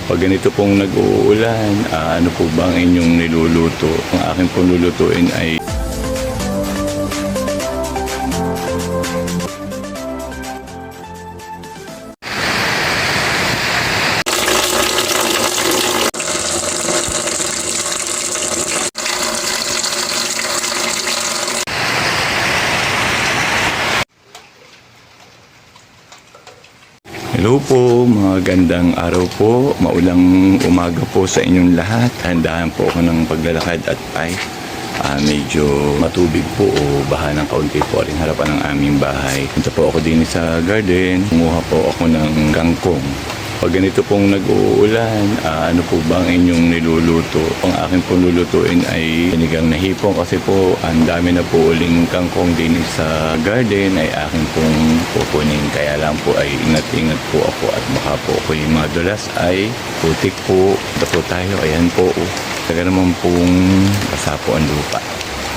Pag ganito pong nag-uulan, ano po ba ang inyong niluluto? Ang aking pong lulutuin ay hello po, mga gandang araw po, maulang umaga po sa inyong lahat. Handaan po ako ng paglalakad at medyo matubig po o baha ng kaunti po rin harapan ng aming bahay. Punta po ako din sa garden, kumuha po ako ng kangkong. Pag ganito pong nag-uulan, ano po ba ang inyong niluluto? Ang aking pong lulutuin ay sinigang na hipon kasi po ang dami na po uling kangkong din sa garden ay aking pong kukunin. Kaya lang po ay ingat-ingat po ako at baka po ako yung mga dulas ay putik po. Ito po tayo, ayan po. Taga naman pong basa po ang lupa.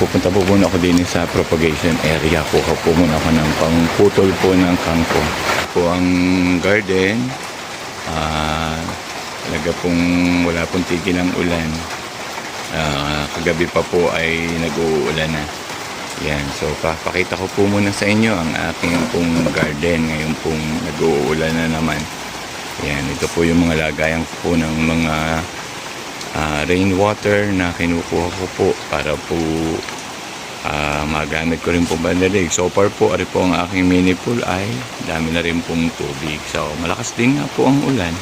Pupunta po muna ako din sa propagation area. Kuha po muna ako ng pangputol po ng kangkong. Po ang garden. Talaga pong wala pong tigil ang ulan. Kagabi pa po ay nag-uulan na. Yan, so papakita ko po muna sa inyo ang aking pong garden ngayon pong nag-uulan na naman. Yan, ito po yung mga lagayan po ng mga rainwater na kinukuha ko po para po magamit ko rin po bandalig. So far po, ari po ang aking mini pool ay dami na rin pong tubig. So malakas din nga po ang ulan.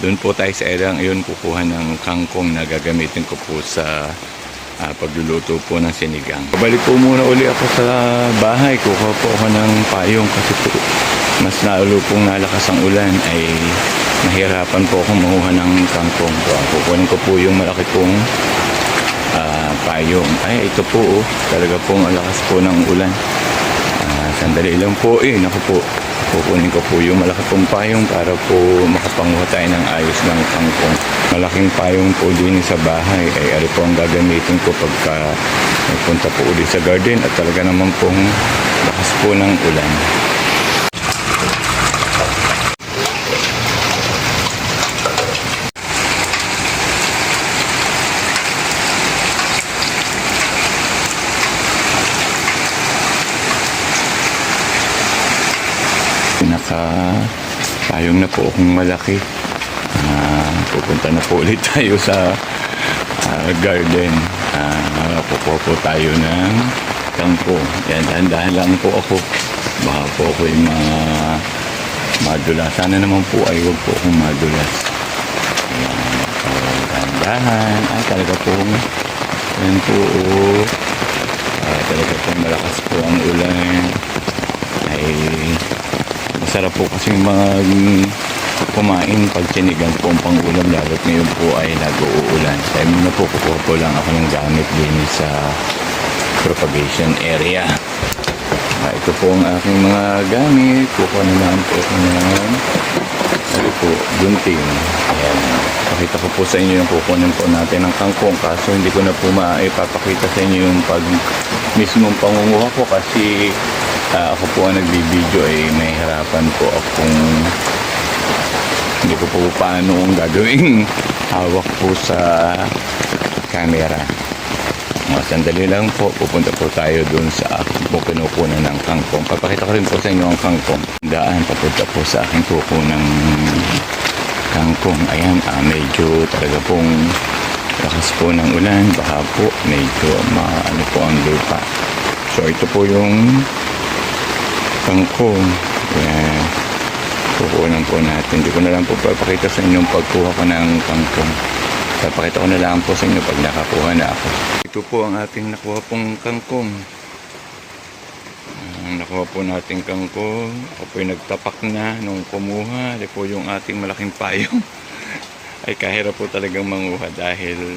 Doon po tayo sa erang iyon kukuha ng kangkong na gagamitin ko po sa pagluluto po ng sinigang. Balik po muna uli ako sa bahay. Kukuha po ako ng payong kasi po mas lalo pong nalakas ang ulan ay nahirapan po akong manguha ng kangkong. So kukunin ko po yung malaki pong payong. Ay, ito po talaga pong alakas po ng ulan. Sandali lang po naku po. Kukunin ko po yung malaki pong payong para po makapanguha tayo ng ayos ng kangkong. Malaking payong po din sa bahay ay ari po ang gagamitin ko pagka nagpunta po ulit sa garden at talaga naman pong lakas po ng ulan. Payong na po akong malaki. Pupunta na po ulit tayo sa garden. Pupuha po tayo ng kangkong. Yan, dahan-dahan lang po ako. Baka po ako yung madulas. Sana naman po ay huwag po akong madulas. Yan, so, dahan-dahan. Talaga pong yan po. Talaga pong malakas po ang ulan. Ay masarap po kasi mga kumain pag sinigang po ang pangulam lalo't ngayon po ay nag-uulan. Kaya muna po kukuha po lang ako ng gamit din sa propagation area. Ito po ang aking mga gamit. Kukuha na lang po ako ng gunting. Ayan. Pakita ko po sa inyo yung kukunin po natin ng kangkong. Kaso hindi ko na po maipapakita sa inyo yung pag mismong pangunguha ko kasi ako po ang nagbibideo ay may harapan po akong hindi ko po paano ang gagawing hawak po sa camera. Sandali lang po, pupunta po tayo dun sa aking po kinukunan ng kangkong. Papakita ko rin po sa inyo ang kangkong. Daan papunta po sa aking kukunan ng kangkong. Ayan, medyo talaga pong lakas po ng ulan. Baka po medyo maano po ang lupa. So ito po yung kangkong. Ayan. Kukunan po natin. Hindi ko na lang po papakita sa inyo yung pagkuha ko ng kangkong. Papakita ko na lang po sa inyo pag nakakuha na ako. Ito po ang ating nakuha pong kangkong. Nakuha po natin kangkong. Ako po yung nagtapak na nung kumuha. Ito po yung ating malaking payong. Ay kahirap po talagang manguha dahil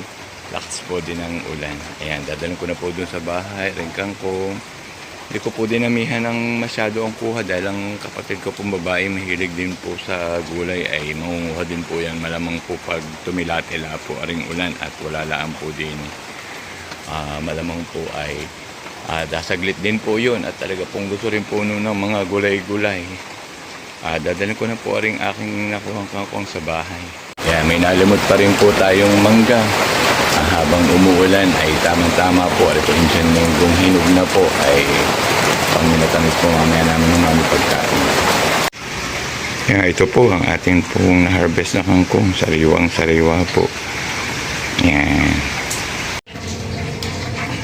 lakas po din ang ulan. Ayan, dadalhin ko na po dun sa bahay. Ring kangkong. Hindi ko po dinamihan ng masyado ang kuha dahil ang kapatid ko pong babae mahilig din po sa gulay ay mangunguha din po yan. Malamang po pag tumila-tila po aring ulan at wala laan po din. Malamang po ay dasaglit din po yun at talaga pong gusto rin po nun ng mga gulay-gulay. Dadalhin ko na po aring aking nakuhang kangkong sa bahay. Kaya may nalimot pa rin po tayong mangga. Habang umuulan ay tamang-tama po. At ito yung dyan kung hinog na po ay pang minatamis po mamaya namin ng mami pagkain. Kaya ito po ang ating pong na-harvest na kangkong. Sariwang-sariwa po. Yan.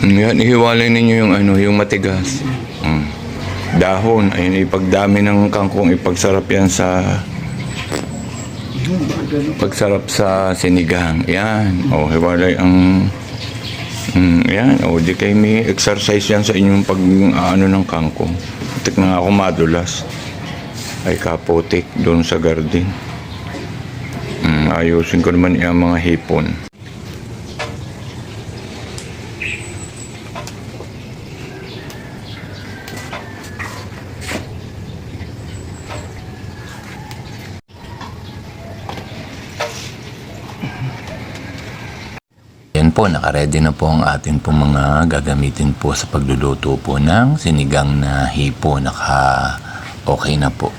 Yan, ihiwalay ninyo yung yung matigas. Dahon, ayun, ipagdami ng kangkong, ipagsarap yan sa sinigang. Yan. O, hiwalay ang yan. O, di kayo may exercise yan sa inyong ng kangkong. Tik na nga ako madulas. Ay kapotik doon sa garden. Ayusin ko naman yung mga hipon. Yan po, nakaredy na po ang atin po mga gagamitin po sa pagluluto po ng sinigang na hipo. Okay na po.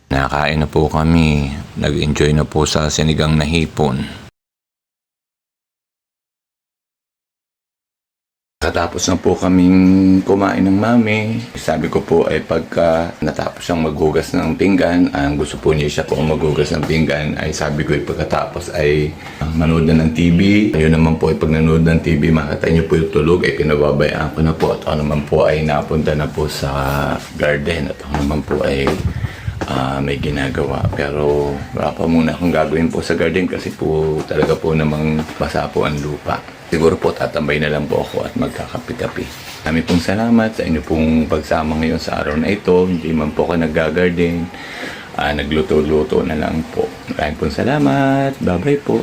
Nakakain na po kami. Nag-enjoy na po sa sinigang na hipon. Katapos na po kaming kumain ng mami. Sabi ko po ay pagka natapos siyang maghugas ng pinggan, ang gusto po niya siya po maghugas ng pinggan, ay sabi ko ay pagkatapos ay manood na ng TV. Ayun naman po ay pag nanood ng TV, makita niyo po yung tulog, ay pinababayaan ko na po. At ako naman po ay napunta na po sa garden. At ako naman po ay may ginagawa. Pero wala pa muna akong gagawin po sa garden kasi po talaga po namang basa po ang lupa. Siguro po tatambay na lang po ako at magkakapi-kapi. Kami pong salamat sa inyo pong pagsama ngayon sa araw na ito. Hindi man po ako nag-garden. Nagluto-luto na lang po. Maraming pong salamat. Bye-bye po.